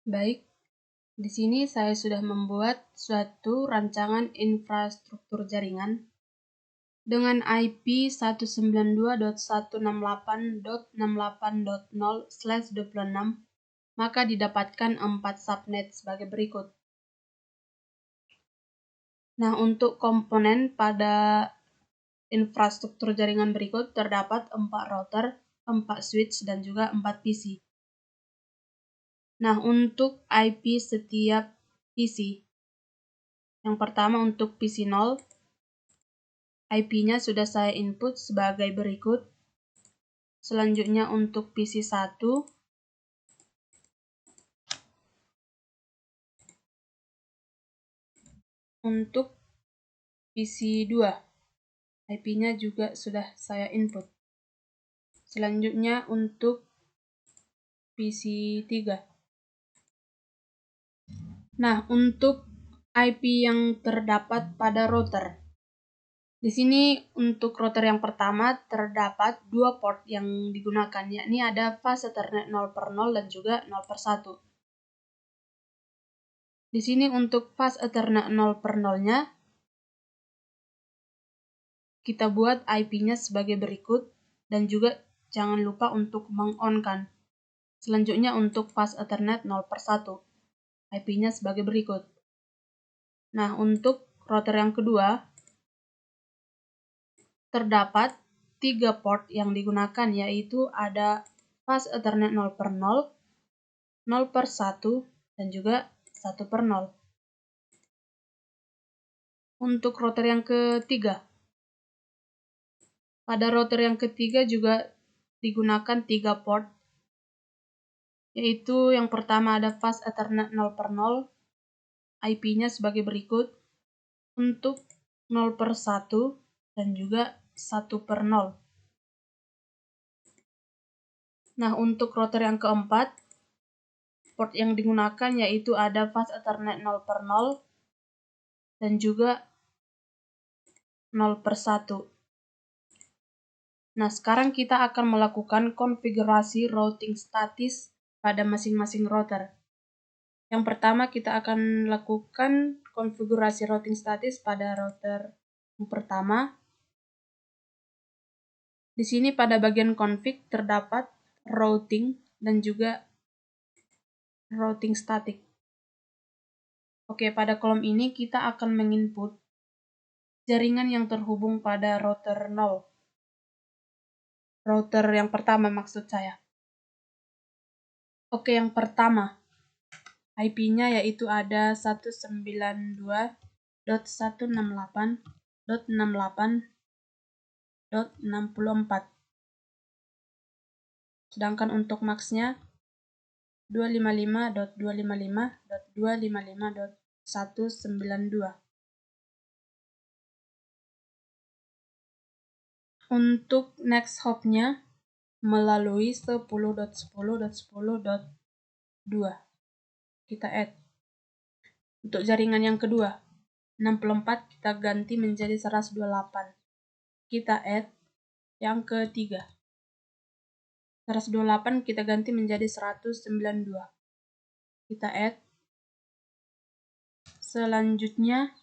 Baik, di sini saya sudah membuat suatu rancangan infrastruktur jaringan dengan IP 192.168.68.0/26, maka didapatkan 4 subnet sebagai berikut. Nah, untuk komponen pada infrastruktur jaringan berikut terdapat 4 router, 4 switch, dan juga 4 PC. Nah, untuk IP setiap PC. Yang pertama untuk PC 0, IP-nya sudah saya input sebagai berikut. Selanjutnya untuk PC 1, untuk PC 2, IP-nya juga sudah saya input. Selanjutnya untuk PC 3. Nah, untuk IP yang terdapat pada router. Di sini untuk router yang pertama terdapat 2 port yang digunakan, yakni ada fast Ethernet 0/0 dan juga 0/1. Di sini untuk fast Ethernet 0/0-nya kita buat IP-nya sebagai berikut dan juga jangan lupa untuk meng-on-kan. Selanjutnya untuk fast Ethernet 0/1, IP-nya sebagai berikut. Nah, untuk router yang kedua terdapat 3 port yang digunakan, yaitu ada fast Ethernet 0/0, 0/1, dan juga 1/0. Untuk router yang ketiga, pada router yang ketiga juga digunakan 3 port, yaitu yang pertama ada fast Ethernet 0/0, IP-nya sebagai berikut, untuk 0/1 dan juga 1/0. Nah, untuk router yang keempat, port yang digunakan yaitu ada fast Ethernet 0/0 dan juga 0/1. Nah, sekarang kita akan melakukan konfigurasi routing statis pada masing-masing router. Yang pertama, kita akan lakukan konfigurasi routing statis pada router yang pertama. Di sini pada bagian config terdapat routing dan juga routing static. Oke, pada kolom ini kita akan menginput jaringan yang terhubung pada router 0. Router yang pertama maksud saya. Oke, yang pertama IP-nya yaitu ada 192.168.68.64. Sedangkan untuk MAX-nya 255.255.255.192. Untuk next hop-nya melalui 10.10.10.2. Kita add. Untuk jaringan yang kedua, 64 kita ganti menjadi 128. Kita add yang ketiga. 128 kita ganti menjadi 192. Kita add. Selanjutnya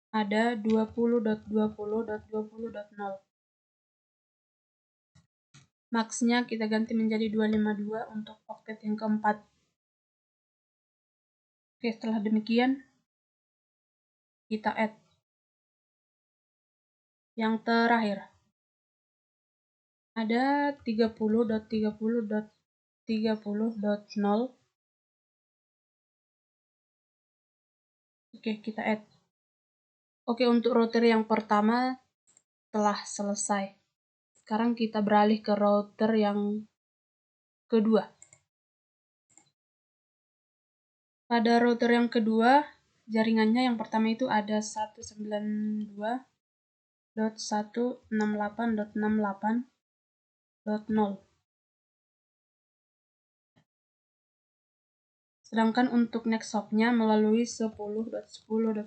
ada 20.20.20.0. Max-nya kita ganti menjadi 252 untuk oktet yang keempat. Oke, setelah demikian kita add. Yang terakhir ada 30.30.30.0. Oke, kita add. Oke, untuk router yang pertama telah selesai. Sekarang kita beralih ke router yang kedua. Pada router yang kedua, jaringannya yang pertama itu ada 192.168.68.0. Sedangkan untuk next hop-nya melalui 10.10.10.1.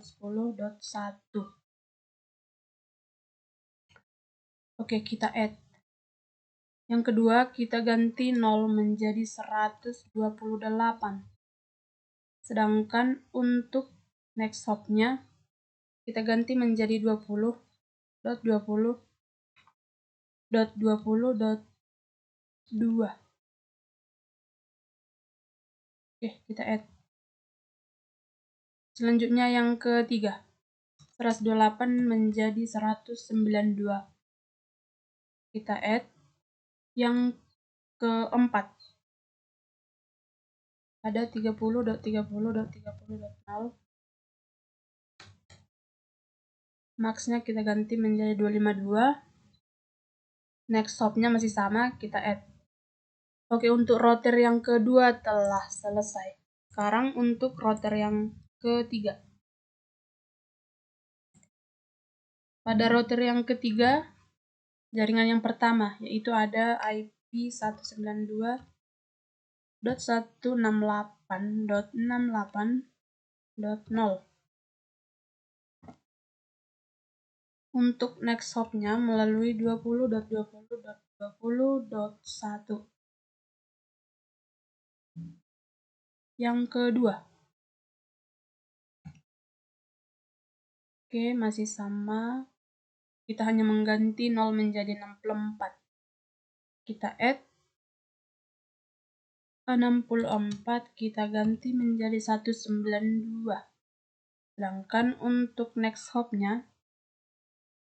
Oke, kita add. Yang kedua, kita ganti 0 menjadi 128. Sedangkan untuk next hopnya, kita ganti menjadi 20.20.20.2. Oke, kita add. Selanjutnya yang ketiga, 128 menjadi 192. Kita add. Yang keempat, ada 30.30.30.0. Max-nya kita ganti menjadi 252. Next hopnya masih sama, kita add. Oke, untuk router yang kedua telah selesai. Sekarang untuk router yang ketiga. Pada router yang ketiga, jaringan yang pertama, yaitu ada IP 192.168.68.0. Untuk next hopnya melalui 20.20.20.1. Yang kedua. Oke, masih sama. Kita hanya mengganti 0 menjadi 64. Kita add. 64 kita ganti menjadi 192. Sedangkan untuk next hopnya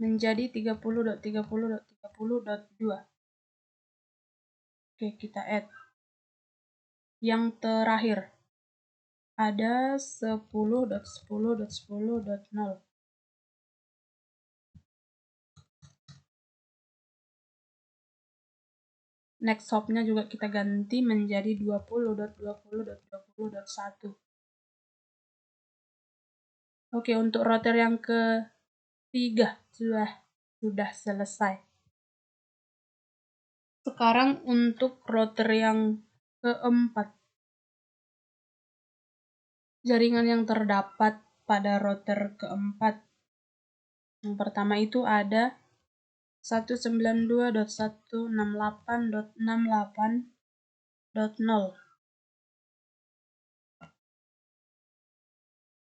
menjadi 30.30.30.2. Oke, kita add. Yang terakhir ada 10.10.10.0. Next hopnya juga kita ganti menjadi 20.20.20.1. Oke, untuk router yang ketiga sudah selesai. Sekarang untuk router yang keempat. Jaringan yang terdapat pada router keempat. Yang pertama itu ada 192.168.68.0.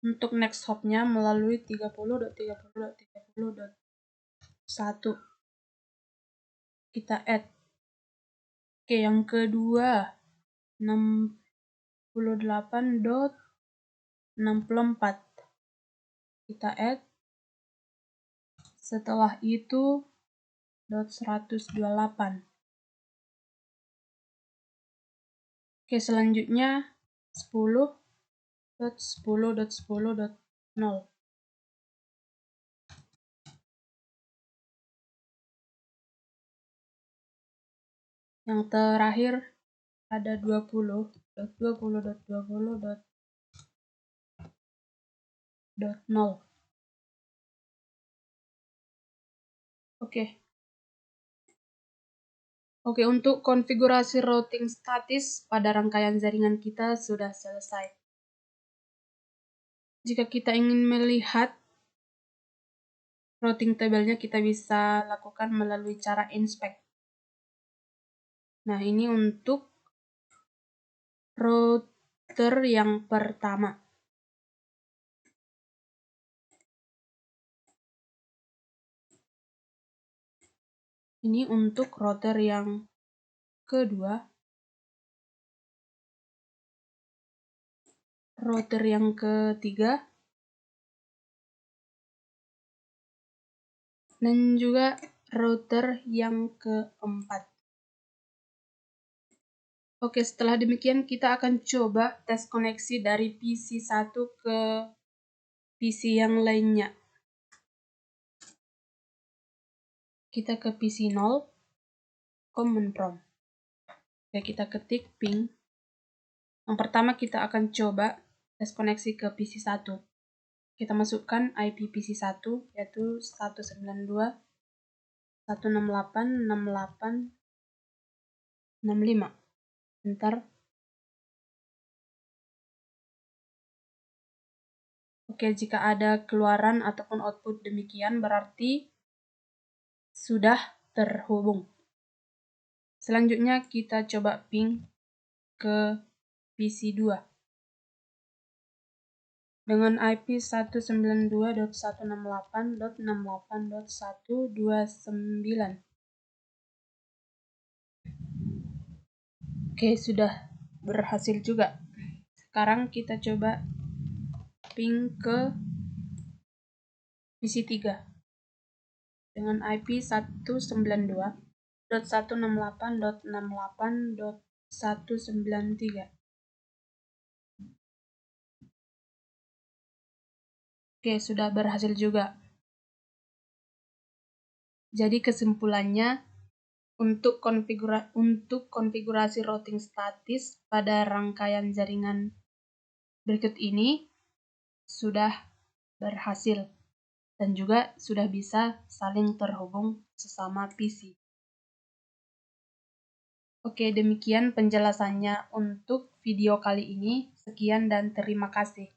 Untuk next hopnya melalui 30.30.30.1. Kita add. Oke, yang kedua 68.64. Kita add. Setelah itu 128. Oke, selanjutnya 10.10.10.0. Yang terakhir ada 20.20.20.0. Oke, untuk konfigurasi routing statis pada rangkaian jaringan kita sudah selesai. Jika kita ingin melihat routing tabelnya, kita bisa lakukan melalui cara inspect. Nah, ini untuk router yang pertama. Ini untuk router yang kedua. Router yang ketiga. Dan juga router yang keempat. Oke, setelah demikian kita akan coba tes koneksi dari PC 1 ke PC yang lainnya. Kita ke PC 0, command prompt. Oke, kita ketik ping. Yang pertama kita akan coba tes koneksi ke PC 1. Kita masukkan IP PC 1 yaitu 192.168.68.65. Enter. Oke, jika ada keluaran ataupun output demikian berarti sudah terhubung. Selanjutnya kita coba ping ke PC 2 dengan IP 192.168.68.129. Oke, sudah berhasil juga. Sekarang kita coba ping ke PC 3 dengan IP 192.168.68.193. Oke, sudah berhasil juga. Jadi kesimpulannya, untuk konfigurasi routing statis pada rangkaian jaringan berikut ini sudah berhasil dan juga sudah bisa saling terhubung sesama PC. Oke, demikian penjelasannya untuk video kali ini. Sekian dan terima kasih.